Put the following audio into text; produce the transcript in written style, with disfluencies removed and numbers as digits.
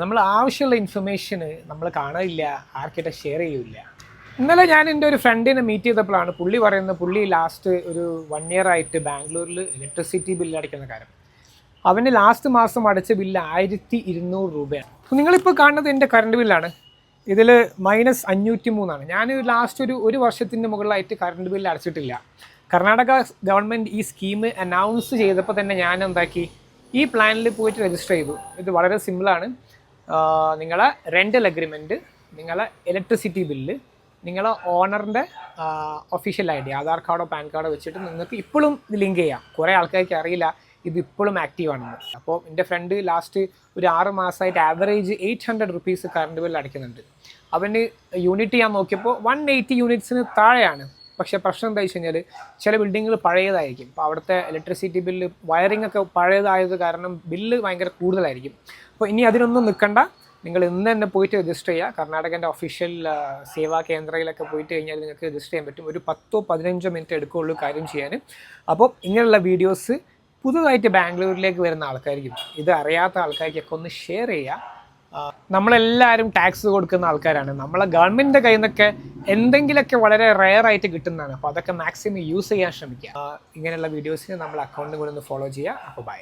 നമ്മൾ ആവശ്യമുള്ള ഇൻഫർമേഷന് നമ്മൾ കാണാനില്ല, ആർക്കിட்ட ഷെയർ ചെയ്യില്ല. ഇന്നലെ ഞാൻ എൻ്റെ ഒരു ഫ്രണ്ടിനെ മീറ്റ് ചെയ്തപ്പോഴാണ് പുള്ളി പറയുന്നത്, പുള്ളി ലാസ്റ്റ് ഒരു 1 year ആയിട്ട് ബാംഗ്ലൂരിൽ ഇലക്ട്രിസിറ്റി ബില്ല് അടയ്ക്കുന്ന കാര്യം. അവന് ലാസ്റ്റ് മാസം അടച്ച ബില്ല് 1200 രൂപയാണ്. നിങ്ങളിപ്പോൾ കാണുന്നത് എൻ്റെ കറണ്ട് ബില്ലാണ്. ഇതിൽ -503 ഞാൻ ലാസ്റ്റ് ഒരു വർഷത്തിൻ്റെ മുകളിലായിട്ട് കറണ്ട് ബില്ല് അടച്ചിട്ടില്ല. കർണാടക ഗവൺമെൻറ് ഈ സ്കീം അനൗൺസ് ചെയ്തപ്പോൾ തന്നെ ഞാൻ എന്താക്കി, ഈ പ്ലാനിൽ പോയിട്ട് രജിസ്റ്റർ ചെയ്തു. ഇത് വളരെ സിമ്പിളാണ്. നിങ്ങളെ റെൻ്റൽ അഗ്രിമെൻറ്റ്, നിങ്ങളെ ഇലക്ട്രിസിറ്റി ബില്ല്, നിങ്ങളെ ഓണറിൻ്റെ ഒഫീഷ്യൽ ID, ആധാർ കാർഡോ പാൻ കാർഡോ വെച്ചിട്ട് നിങ്ങൾക്ക് ഇപ്പോഴും ഇത് ലിങ്ക് ചെയ്യാം. കുറേ ആൾക്കാർക്ക് അറിയില്ല ഇത് ഇപ്പോഴും ആക്റ്റീവ് ആണെന്ന്. അപ്പോൾ എൻ്റെ ഫ്രണ്ട് ലാസ്റ്റ് ഒരു 6 മാസമായിട്ട് ആവറേജ് 800 റുപ്പീസ് കറണ്ട് ബില്ല് അടയ്ക്കുന്നുണ്ട്. അവന് യൂണിറ്റ് ഞാൻ നോക്കിയപ്പോൾ 180 യൂണിറ്റ്സിന് താഴെയാണ്. പക്ഷേ പ്രശ്നം എന്താ വെച്ച് കഴിഞ്ഞാൽ ചില ബിൽഡിങ്ങുകൾ പഴയതായിരിക്കും. അപ്പോൾ അവിടുത്തെ ഇലക്ട്രിസിറ്റി ബില്ല്, വയറിംഗ് ഒക്കെ പഴയതായത് കാരണം ബില്ല് ഭയങ്കര കൂടുതലായിരിക്കും. അപ്പോൾ ഇനി അതിനൊന്നും നിൽക്കണ്ട, നിങ്ങൾ ഇന്ന് തന്നെ പോയിട്ട് രജിസ്റ്റർ ചെയ്യുക. കർണാടകൻ്റെ ഒഫീഷ്യൽ സേവാ കേന്ദ്രയിലൊക്കെ പോയിട്ട് കഴിഞ്ഞാൽ നിങ്ങൾക്ക് രജിസ്റ്റർ ചെയ്യാൻ പറ്റും. ഒരു 10-15 മിനിറ്റ് എടുക്കുകയുള്ളൂ കാര്യം ചെയ്യാൻ. അപ്പോൾ ഇങ്ങനെയുള്ള വീഡിയോസ് പുതുതായിട്ട് ബാംഗ്ലൂരിലേക്ക് വരുന്ന ആൾക്കാർക്കും ഇത് അറിയാത്ത ആൾക്കാർക്കൊക്കെ ഒന്ന് ഷെയർ ചെയ്യുക. നമ്മളെല്ലാവരും ടാക്സ് കൊടുക്കുന്ന ആൾക്കാരാണ്. നമ്മളെ ഗവൺമെൻറ്റിൻ്റെ കയ്യിൽ നിന്നൊക്കെ എന്തെങ്കിലുമൊക്കെ വളരെ റെയർ ആയിട്ട് കിട്ടുന്നതാണ്. അപ്പോൾ അതൊക്കെ മാക്സിമം യൂസ് ചെയ്യാൻ ശ്രമിക്കുക. ഇങ്ങനെയുള്ള വീഡിയോസിന് നമ്മൾ അക്കൗണ്ടും കൂടെ ഒന്ന് ഫോളോ ചെയ്യുക. അപ്പോൾ ബൈ.